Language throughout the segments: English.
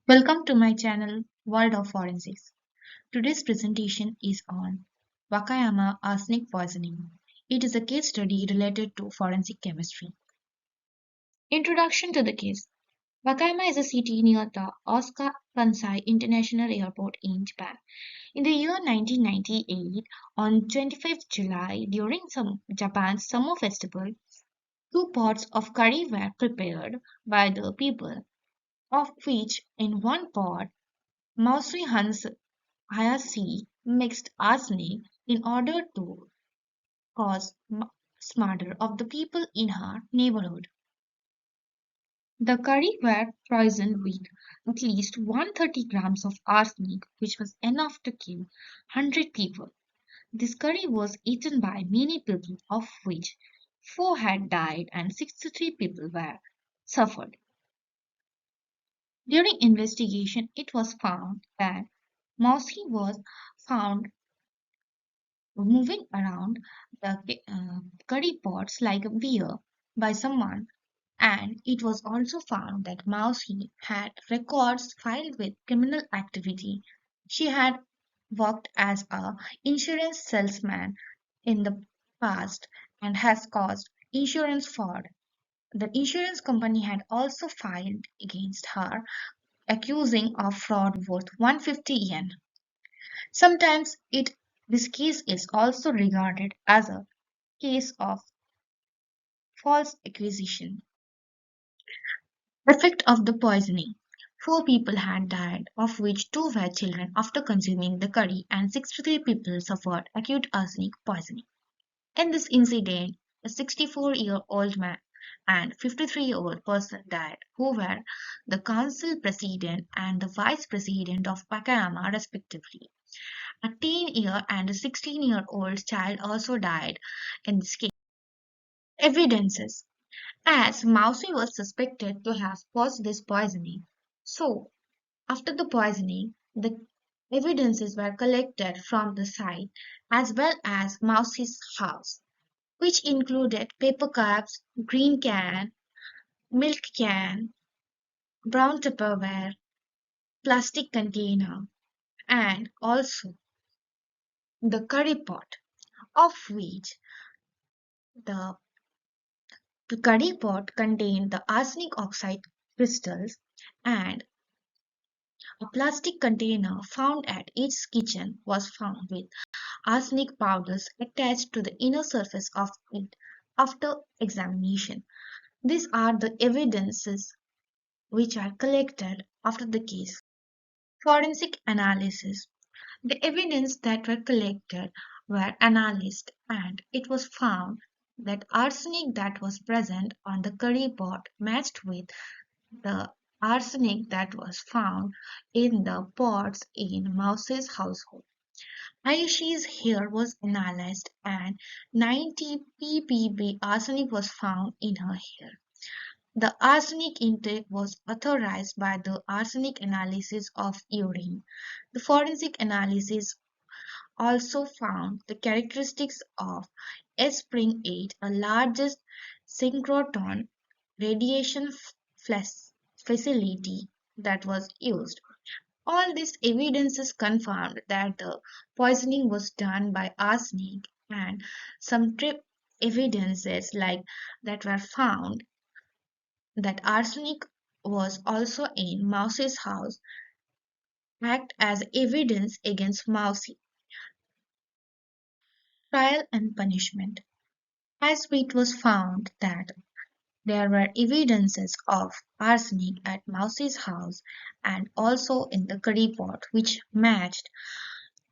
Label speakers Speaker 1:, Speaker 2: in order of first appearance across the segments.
Speaker 1: Welcome to my channel World of Forensics. Today's presentation is on Wakayama arsenic poisoning. It is a case study related to forensic chemistry. Introduction to the case. Wakayama is a city near the Osaka Kansai International Airport in Japan. In the year 1998, on 25th July, during Japan's summer festival, two pots of curry were prepared by the people, of which in one pot Mausui Hayashi mixed arsenic in order to cause murder of the people in her neighborhood. The curry were poisoned with at least 130 grams of arsenic, which was enough to kill 100 people. This curry was eaten by many people, of which 4 had died and 63 people were suffered. During investigation, it was found that Mousy was found moving around the curry pots like a bear by someone, and it was also found that Mausi had records filed with criminal activity. She had worked as a insurance salesman in the past and has caused insurance fraud. The insurance company had also filed against her, accusing of fraud worth 150 yen. Sometimes this case is also regarded as a case of false accusation. Effect of the poisoning. 4 people had died, of which 2 were children after consuming the curry, and 63 people suffered acute arsenic poisoning. In this incident, a 64-year-old man and 53-year-old person died, who were the council president and the vice president of Wakayama, respectively. A 10-year and a 16-year-old child also died in this case. Evidences. As Mousy was suspected to have caused this poisoning, so after the poisoning, the evidences were collected from the site as well as Mousy's house, which included paper cups, green can, milk can, brown Tupperware, plastic container, and also the curry pot, of which the curry pot contained the arsenic oxide crystals, and a plastic container found at each kitchen was found with arsenic powders attached to the inner surface of it after examination. These are the evidences which are collected after the case. Forensic analysis. The evidence that were collected were analyzed, and it was found that arsenic that was present on the curry pot matched with the arsenic that was found in the pots in Mouse's household. Ayushi's hair was analyzed and 90 ppb arsenic was found in her hair. The arsenic intake was authorized by the arsenic analysis of urine. The forensic analysis also found the characteristics of S-Spring 8, a largest synchrotron radiation facility that was used. All these evidences confirmed that the poisoning was done by arsenic, and some trip evidences like that were found that arsenic was also in Mouse's house act as evidence against Mousy. Trial and punishment. As it was found that there were evidences of arsenic at Mousy's house and also in the curry pot which matched.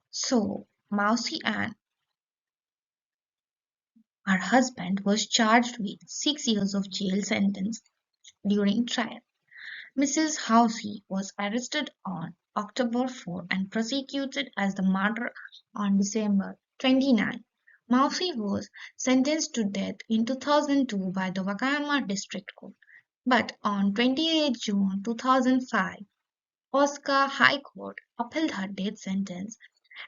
Speaker 1: So Mousy and her husband was charged with 6 years of jail sentence during trial. Mrs. Housey was arrested on October 4 and prosecuted as the murderer on December 29. Mousy was sentenced to death in 2002 by the Wakayama District Court, but on 28 June 2005, Osaka High Court upheld her death sentence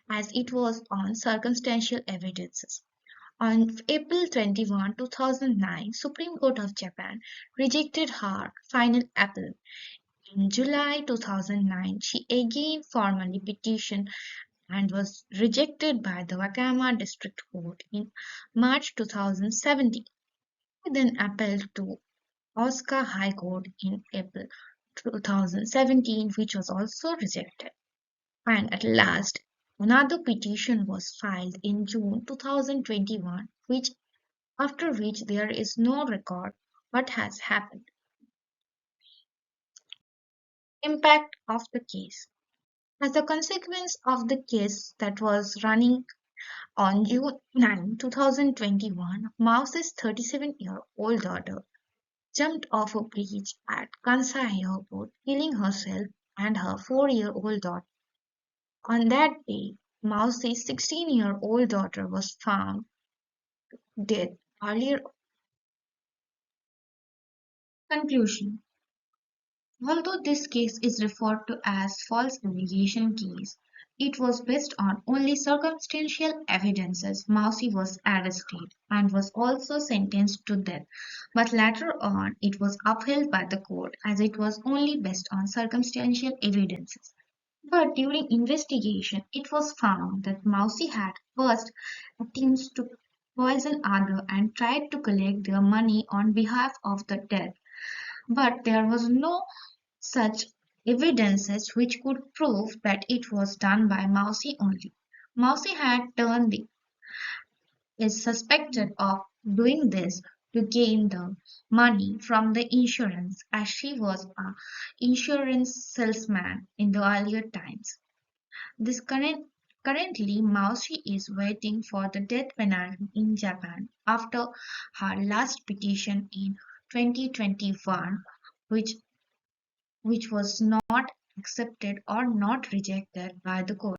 Speaker 1: as it was on circumstantial evidences. On April 21, 2009, Supreme Court of Japan rejected her final appeal. In July 2009, she again formally petitioned and was rejected by the Wakayama District Court in March 2017. She then appealed to Osaka High Court in April 2017, which was also rejected. And at last, another petition was filed in June 2021, which after which there is no record what has happened. Impact of the case. As a consequence of the case that was running on June 9, 2021, Mouse's 37-year-old daughter jumped off a bridge at Kansai Airport, killing herself and her 4-year-old daughter. On that day, Mouse's 16-year-old daughter was found dead earlier. Conclusion. Although this case is referred to as false allegation case, it was based on only circumstantial evidences. Mousy was arrested and was also sentenced to death, but later on it was upheld by the court as it was only based on circumstantial evidences. But during investigation, it was found that Mousy had first attempts to poison others and tried to collect their money on behalf of the dead, but there was no such evidences which could prove that it was done by Mousy only. Mousy had turned the is suspected of doing this to gain the money from the insurance as she was a insurance salesman in the earlier times. This currently Mousy is waiting for the death penalty in Japan after her last petition in 2021 which which was not accepted or not rejected by the court.